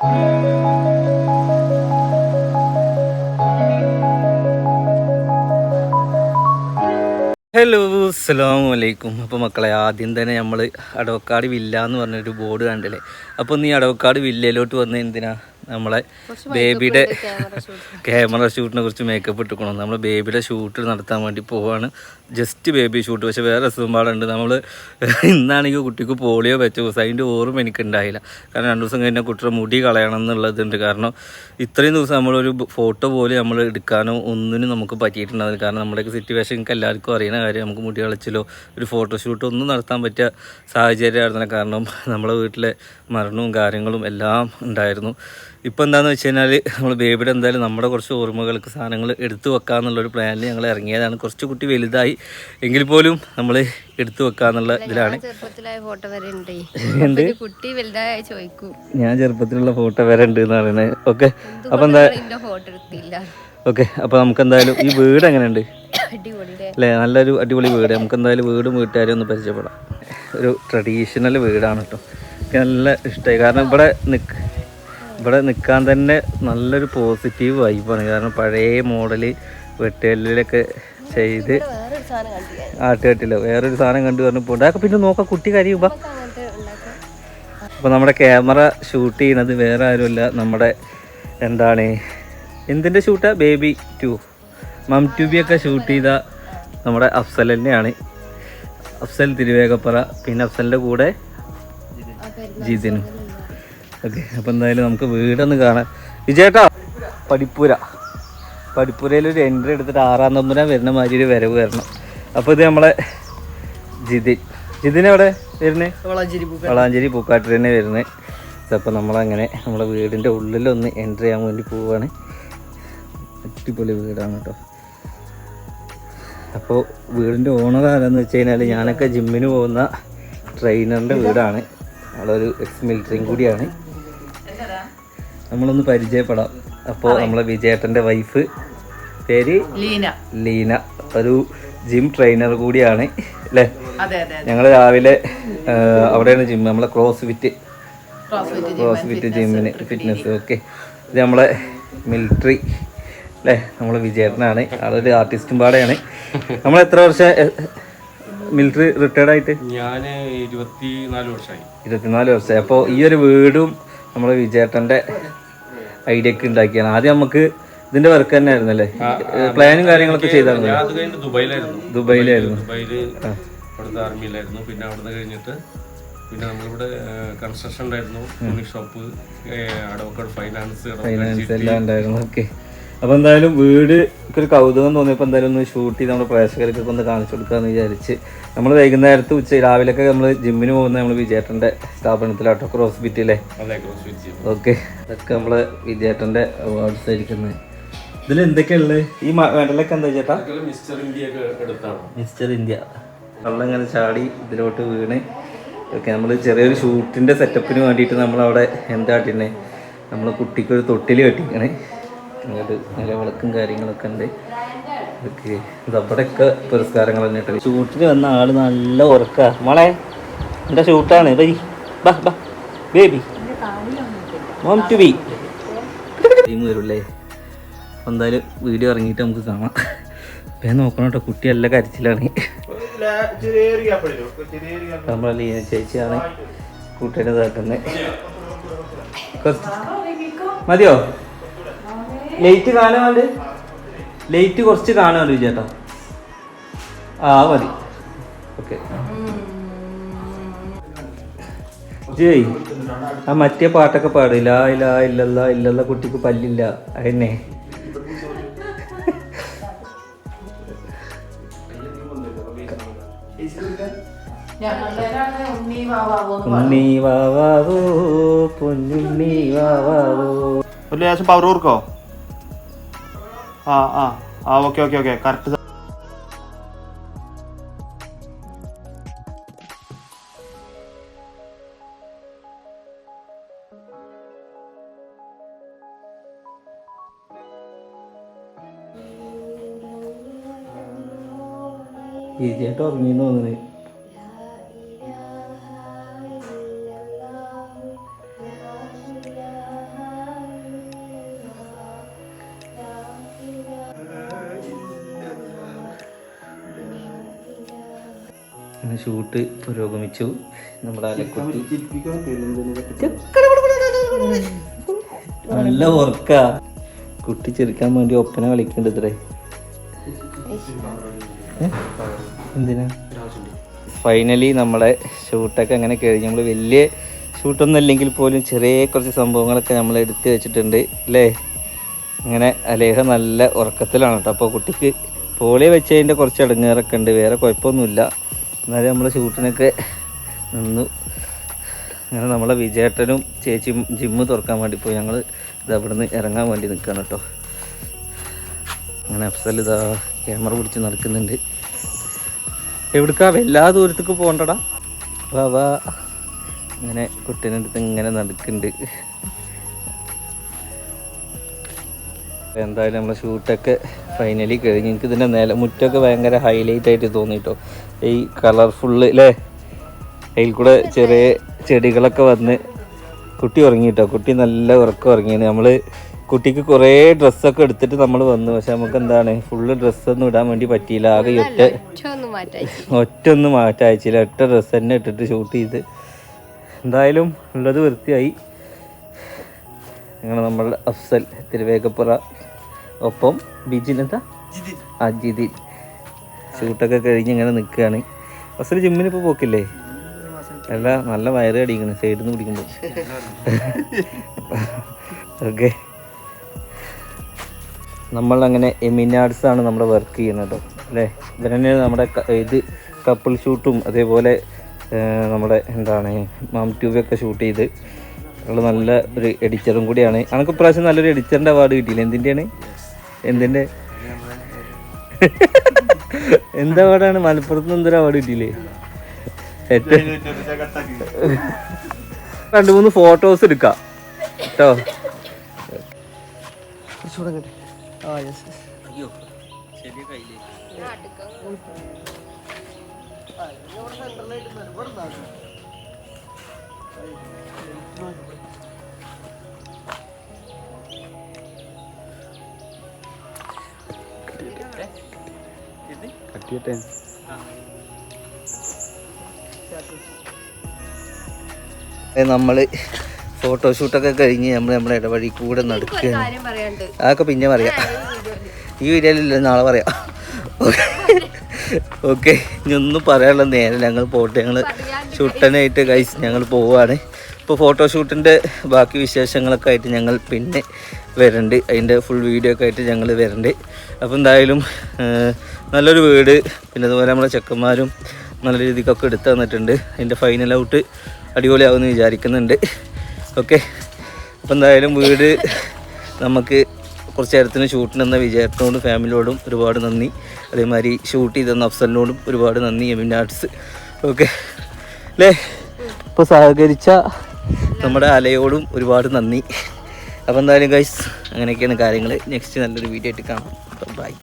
Hello അസ്സലാമു അലൈക്കും. അപ്പോൾ മക്കളെ, ആദ്യം തന്നെ നമ്മൾ അടവക്കാട് വില്ല എന്ന് പറഞ്ഞൊരു ബോർഡ് കണ്ടില്ലേ. അപ്പോൾ നീ അടവക്കാട് വില്ലയിലോട്ട് വന്ന് എന്തിനാ നമ്മളെ ബേബിയുടെ ക്യാമറ ഷൂട്ടിനെ കുറിച്ച് മേക്കപ്പ് ഇട്ടുക്കണം. നമ്മൾ ബേബിയുടെ ഷൂട്ട് നടത്താൻ വേണ്ടി പോവാണ്. Just baby shoot. പക്ഷേ വേറെ രസപാടുണ്ട്. നമ്മൾ ഇന്നാണെങ്കിൽ കുട്ടിക്ക് പോളിയോ വെച്ച ദിവസം അതിൻ്റെ ഓർമ്മ എനിക്കുണ്ടായില്ല. കാരണം 2 ദിവസം കഴിഞ്ഞാൽ കുട്ടിയുടെ മുടി കളയണം എന്നുള്ളതുണ്ട്. കാരണം ഇത്രയും ദിവസം നമ്മളൊരു ഫോട്ടോ പോലും നമ്മൾ എടുക്കാനോ ഒന്നിനും നമുക്ക് പറ്റിയിട്ടുണ്ടാവില്ല. കാരണം നമ്മുടെയൊക്കെ സിറ്റുവേഷൻ എനിക്ക് എല്ലാവർക്കും അറിയുന്ന കാര്യം. നമുക്ക് മുടി കളച്ചിലോ ഒരു ഫോട്ടോഷൂട്ടോ ഒന്നും നടത്താൻ പറ്റിയ സാഹചര്യമായിരുന്നില്ല. കാരണം നമ്മളെ വീട്ടിലെ മരണവും കാര്യങ്ങളും എല്ലാം ഉണ്ടായിരുന്നു. ഇപ്പോൾ എന്താണെന്ന് വെച്ച് കഴിഞ്ഞാൽ നമ്മൾ ബേബിയുടെ എന്തായാലും നമ്മുടെ കുറച്ച് ഓർമ്മകൾക്ക് സാധനങ്ങൾ എടുത്തു വെക്കാമെന്നുള്ളൊരു പ്ലാനിൽ ഞങ്ങൾ ഇറങ്ങിയതാണ്. കുറച്ച് കുട്ടി വലുതായി എങ്കിൽ പോലും നമ്മൾ എടുത്തു വെക്കാന്നുള്ള ഇതിലാണ്. എന്ത് ഞാൻ ചെറുപ്പത്തിലുള്ള ഫോട്ടോ വരെ ഉണ്ട് എന്ന് പറയുന്നത്. ഓക്കെ, അപ്പോൾ എന്താ ഓക്കെ, അപ്പോൾ നമുക്ക് എന്തായാലും ഈ വീട് എങ്ങനെയുണ്ട് അല്ലേ? നല്ലൊരു അടിപൊളി വീട്. നമുക്ക് എന്തായാലും വീടും വീട്ടുകാരെയും ഒന്ന് പരിചയപ്പെടാം. ഒരു ട്രഡീഷണൽ വീടാണ് കേട്ടോ. എനിക്ക് നല്ല ഇഷ്ടമായി. കാരണം ഇവിടെ നിൽക്കാൻ തന്നെ നല്ലൊരു പോസിറ്റീവ് വൈബാണ്. കാരണം പഴയ മോഡല് വെട്ടുകല്ലിലൊക്കെ ചെയ്ത് ആട്ടുകെട്ടില്ല വേറൊരു സാധനം കണ്ടു പറഞ്ഞപ്പോൾ ഉണ്ടാക്കാം. പിന്നെ നോക്കാം കുട്ടി കരിയുമ്പോൾ. അപ്പോൾ നമ്മുടെ ക്യാമറ ഷൂട്ട് ചെയ്യുന്നത് വേറെ ആരുമല്ല, നമ്മുടെ എന്താണ് എന്തിൻ്റെ ഷൂട്ടാണ്? ബേബി 2 മം ട്യൂബിയൊക്കെ ഷൂട്ട് ചെയ്ത നമ്മുടെ അഫ്സൽ തന്നെയാണ്. അഫ്സൽ തിരുവേഗപ്പറ, പിന്നെ അഫ്സലിൻ്റെ കൂടെ ജിതിനും. ഓക്കെ, അപ്പോൾ എന്തായാലും നമുക്ക് വീടൊന്ന് കാണാം. വിജയേട്ടാ, പടിപ്പുരയിലൊരു എൻട്രി എടുത്തിട്ട് 6-ാം നമ്പൂരാൻ വരുന്ന മാതിരി ഒരു വരവ് വരണം. അപ്പോൾ ഇത് നമ്മളെ ജിതിൻ എവിടെ വരുന്നത്? വളാഞ്ചേരി പൂക്കാട്ടിൽ തന്നെ വരുന്നത്. അപ്പോൾ നമ്മളങ്ങനെ നമ്മളെ വീടിൻ്റെ ഉള്ളിലൊന്ന് എൻട്രി ചെയ്യാൻ വേണ്ടി പോവുകയാണ്. അടിപൊളി വീടാണ് കേട്ടോ. അപ്പോൾ വീടിൻ്റെ ഓണർ ആരാന്ന് വെച്ച് കഴിഞ്ഞാൽ ഞാനൊക്കെ ജിമ്മിന് പോകുന്ന ട്രെയിനറിൻ്റെ വീടാണ്. ആളൊരു എക്സ് മിലിറ്ററിയും കൂടിയാണ്. നമ്മളൊന്ന് പരിചയപ്പെടാം. അപ്പോൾ നമ്മളെ വിജയേട്ടൻ്റെ വൈഫ് പേര് ലീന, ഒരു ജിം ട്രെയിനർ കൂടിയാണ് അല്ലേ? ഞങ്ങൾ രാവിലെ അവിടെയാണ് ജിം, നമ്മളെ ക്രോസ് ഫിറ്റ് ജിമ്മിന് ഫിറ്റ്നസ്. ഓക്കെ, ഇത് നമ്മളെ മിലിറ്ററി അല്ലേ? നമ്മളെ വിജയേട്ടനാണ്. ആളൊരു ആർട്ടിസ്റ്റും പാടെയാണ്. നമ്മൾ എത്ര വർഷം മിലിറ്ററി റിട്ടയർഡ് ആയിട്ട്? ഞാൻ 24 വർഷമായി. അപ്പോൾ ഈ ഒരു വീടും നമ്മളെ വിജയേട്ടൻ്റെ ഐഡിയക്ക് ഉണ്ടാക്കിയാണ്. ആദ്യം നമുക്ക് ഇതിന്റെ വർക്ക് തന്നെ ആയിരുന്നു അല്ലേ? പ്ലാനും കാര്യങ്ങളൊക്കെ ചെയ്തായിരുന്നു. ദുബൈയിലായിരുന്നു. അവിടുത്തെ ആർമിയിലായിരുന്നു. പിന്നെ അവിടുന്ന് കഴിഞ്ഞിട്ട് പിന്നെ നമ്മളിവിടെ കൺസ്ട്രക്ഷൻ ഉണ്ടായിരുന്നു, തുണി ഷോപ്പ്, അടവക്കാട് ഫൈനാൻസ് എല്ലാം ഉണ്ടായിരുന്നു. ഓക്കെ, അപ്പോൾ എന്തായാലും വീട് ഒരു കൗതുകം തോന്നിയപ്പോൾ എന്തായാലും ഒന്ന് ഷൂട്ട് ചെയ്ത് നമ്മുടെ പ്രേക്ഷകർക്കൊക്കെ ഒന്ന് കാണിച്ചു കൊടുക്കാമെന്ന് വിചാരിച്ച് നമ്മൾ വൈകുന്നേരത്ത് രാവിലെയൊക്കെ നമ്മൾ ജിമ്മിന് പോകുന്ന നമ്മൾ വിജയേട്ടൻ്റെ സ്ഥാപനത്തിലാട്ടോ, ക്രോസ് ഫിറ്റില്ലേ? ഓക്കെ, അതൊക്കെ നമ്മളെ വിജയേട്ടൻ്റെ അവാർഡ്സ് ആയിരിക്കുന്നത്. ഇതിൽ എന്തൊക്കെയുള്ളത്? ഈ മെഡലൊക്കെ എന്താ ചേട്ടാ? Mister India. വെള്ളം ഇങ്ങനെ ചാടി ഇതിലോട്ട് വീണ്. ഓക്കെ, നമ്മൾ ചെറിയൊരു ഷൂട്ടിൻ്റെ സെറ്റപ്പിന് വേണ്ടിയിട്ട് നമ്മളവിടെ എന്താട്ടിന്നെ നമ്മൾ കുട്ടിക്കൊരു തൊട്ടിൽ കെട്ടിക്കണേ. അങ്ങോട്ട് നല്ല വിളക്കും കാര്യങ്ങളൊക്കെ ഉണ്ട്. ഓക്കെ, ഇതവിടെയൊക്കെ പുരസ്കാരങ്ങൾ തന്നെയിട്ട്. ഷൂട്ടിന് വന്ന ആള് നല്ല ഉറക്കാ. മോളെ എൻ്റെ ഷൂട്ടാണ്, baby mom to be team വരൂല്ലേ? എന്തായാലും വീഡിയോ ഇറങ്ങിയിട്ട് നമുക്ക് കാണാം. അപ്പം നോക്കണം കേട്ടോ, കുട്ടി നല്ല കരച്ചിലാണ്. നമ്മളെ ലീന ചേച്ചിയാണ് കുട്ടീനെ ഇതാക്കുന്നത്. മതിയോ? ലൈറ്റ് കാണാണ്ട്, ലൈറ്റ് കുറച്ച് കാണാണ്ട് ചേട്ടാ. മതി. ഓക്കെ, ജയ് ആ മറ്റേ പാട്ടൊക്കെ പാടില്ല. ഇല്ല കുട്ടിക്ക് പല്ലില്ല അതന്നെ. ഉണ്ണി വാവാവോ പൊന്നുണ്ണി വാവാവോ. ഒരു ലേശം പവർ കൊടുക്കോ? Okay correct. ഈസിയായിട്ട് ഉറങ്ങിയെന്ന് തോന്നുന്നത്. അങ്ങനെ ഷൂട്ട് പുരോഗമിച്ചു. നമ്മുടെ അലക്കുട്ടി നല്ല ഉറക്കാ. കുട്ടി ചെറുക്കാൻ വേണ്ടി ഒപ്പന കളിക്കുന്നുണ്ട് ഇത്രേ. എന്തിനാ? ഫൈനലി നമ്മളെ ഷൂട്ടൊക്കെ അങ്ങനെ കഴിഞ്ഞ് നമ്മൾ വലിയ ഷൂട്ടൊന്നും അല്ലെങ്കിൽ പോലും ചെറിയ കുറച്ച് സംഭവങ്ങളൊക്കെ നമ്മൾ എടുത്ത് വെച്ചിട്ടുണ്ട് അല്ലേ. അങ്ങനെ അലേഹ നല്ല ഉറക്കത്തിലാണ് കേട്ടോ. അപ്പോൾ കുട്ടിക്ക് പോളിയോ വെച്ചതിൻ്റെ കുറച്ച് ഇടങ്ങേറൊക്കെ ഉണ്ട്, വേറെ കുഴപ്പമൊന്നുമില്ല. എന്നാലും നമ്മൾ ഷൂട്ടിനൊക്കെ നിന്നു. അങ്ങനെ നമ്മളെ വിജയേട്ടനും ചേച്ചിയും ജിമ്മ് തുറക്കാൻ വേണ്ടി പോയി. ഞങ്ങൾ ഇത് അവിടെ നിന്ന് ഇറങ്ങാൻ വേണ്ടി നിൽക്കുകയാണ് കേട്ടോ. അങ്ങനെ അഫ്സൽ ഇതാ ക്യാമറ പിടിച്ച് നടക്കുന്നുണ്ട്. എവിടേക്കാ എല്ലാ ദൂരത്തേക്ക് പോകണ്ടടാ, വാ വാ. അങ്ങനെ കുട്ടീൻ്റെ അടുത്ത് ഇങ്ങനെ നടക്കുന്നുണ്ട്. എന്തായാലും നമ്മളെ ഷൂട്ടൊക്കെ ഫൈനലി കഴിഞ്ഞ്. എനിക്ക് ഇതിൻ്റെ മുറ്റമൊക്കെ ഭയങ്കര ഹൈലൈറ്റ് ആയിട്ട് തോന്നിട്ടോ. ഈ കളർഫുള്ള് അല്ലേ, അതിൽ കൂടെ ചെറിയ ചെടികളൊക്കെ വന്ന്. കുട്ടി ഉറങ്ങിട്ടോ, കുട്ടി നല്ല ഉറക്കം ഉറങ്ങിയാണ്. നമ്മൾ കുട്ടിക്ക് കുറേ ഡ്രസ്സൊക്കെ എടുത്തിട്ട് നമ്മൾ വന്നു. പക്ഷെ നമുക്ക് എന്താണ് ഫുള്ള് ഡ്രസ്സൊന്നും ഇടാൻ വേണ്ടി പറ്റിയില്ല. ആകെ ഒറ്റൊന്നും മാറ്റയച്ചില്ല. ഒറ്റ ഡ്രസ്സ് തന്നെ ഇട്ടിട്ട് ഷൂട്ട് ചെയ്ത് എന്തായാലും ഉള്ളത് വൃത്തിയായി. അങ്ങനെ നമ്മളുടെ അഫ്സൽ തിരുവേഗപ്പുറ ഒപ്പം ബിജിനെന്താ ജിതിൻ ഷൂട്ടൊക്കെ കഴിഞ്ഞ് ഇങ്ങനെ നിൽക്കുകയാണ്. അഫ്സൽ ജിമ്മിന് ഇപ്പോൾ പോക്കില്ലേ? അല്ല, നല്ല വയറ് അടിക്കണം സൈഡിൽ നിന്ന് പിടിക്കുമ്പോൾ. ഓക്കെ, നമ്മളങ്ങനെ എമിനാർട്സാണ് നമ്മുടെ വർക്ക് ചെയ്യുന്നത് അല്ലേ. ഇതിന് തന്നെയാണ് നമ്മുടെ ഇത് കപ്പിൾ ഷൂട്ടും അതേപോലെ നമ്മുടെ എന്താണ് മാം ട്യൂബൊക്കെ ഷൂട്ട് ചെയ്ത്. അവള് നല്ല ഒരു എഡിറ്ററും കൂടിയാണ്. അനക്ക് ഇപ്രാവശ്യം നല്ലൊരു എഡിറ്ററിൻ്റെ അവാർഡ് കിട്ടിയില്ല. എന്തിൻ്റെയാണ്? എന്തിൻ്റെ എന്താ അവാർഡാണ്? മലപ്പുറത്ത് നിന്ന് എന്തൊരു അവാർഡ് കിട്ടിയില്ലേ? 2-3 ഫോട്ടോസ് എടുക്കാം കേട്ടോ. അയ്യോ ശരി കയ്യിലേ. കട്ടിയട്ടെ. നമ്മള് ഫോട്ടോഷൂട്ടൊക്കെ കഴിഞ്ഞ് നമ്മളെ ഇടവഴി കൂടെ നടക്കുകയാണ്. അതൊക്കെ പിന്നെ പറയാം, ഈ വീഡിയോയിലില്ല, നാളെ പറയാം. ഓക്കെ, ഇനി ഒന്നും പറയാനുള്ള നേരം ഞങ്ങൾ പോട്ടെ. ഞങ്ങൾ ഷൂട്ടനായിട്ട് ഗൈസ് ഞങ്ങൾ പോവുകയാണ്. ഇപ്പോൾ ഫോട്ടോഷൂട്ടിൻ്റെ ബാക്കി വിശേഷങ്ങളൊക്കെ ആയിട്ട് ഞങ്ങൾ പിന്നെ വരുന്നുണ്ട്. അതിൻ്റെ ഫുൾ വീഡിയോ ഒക്കെ ആയിട്ട് ഞങ്ങൾ വരുന്നുണ്ട്. അപ്പോൾ എന്തായാലും നല്ലൊരു വീട്, പിന്നെ അതുപോലെ നമ്മളെ ചെക്കന്മാരും നല്ല രീതിക്കൊക്കെ എടുത്തു തന്നിട്ടുണ്ട്. അതിൻ്റെ ഫൈനൽ ഔട്ട് അടിപൊളിയാവുമെന്ന് വിചാരിക്കുന്നുണ്ട്. ഓക്കെ, അപ്പോൾ എന്തായാലും വീട് നമുക്ക് കുറച്ച് നേരത്തിന് ഷൂട്ടിനെന്ന വിജയേട്ടനോടും ഫാമിലിയോടും ഒരുപാട് നന്ദി. അതേമാതിരി ഷൂട്ട് ചെയ്തെന്ന അഫ്സലിനോടും ഒരുപാട് നന്ദി. എമിനാർട്സ് ഓക്കെ അല്ലേ. ഇപ്പോൾ സഹകരിച്ച നമ്മുടെ അലയോടും ഒരുപാട് നന്ദി. അപ്പോൾ എന്തായാലും ഗൈസ് അങ്ങനെയൊക്കെയാണ് കാര്യങ്ങൾ. നെക്സ്റ്റ് നല്ലൊരു വീഡിയോ ആയിട്ട് കാണാം. ബൈ.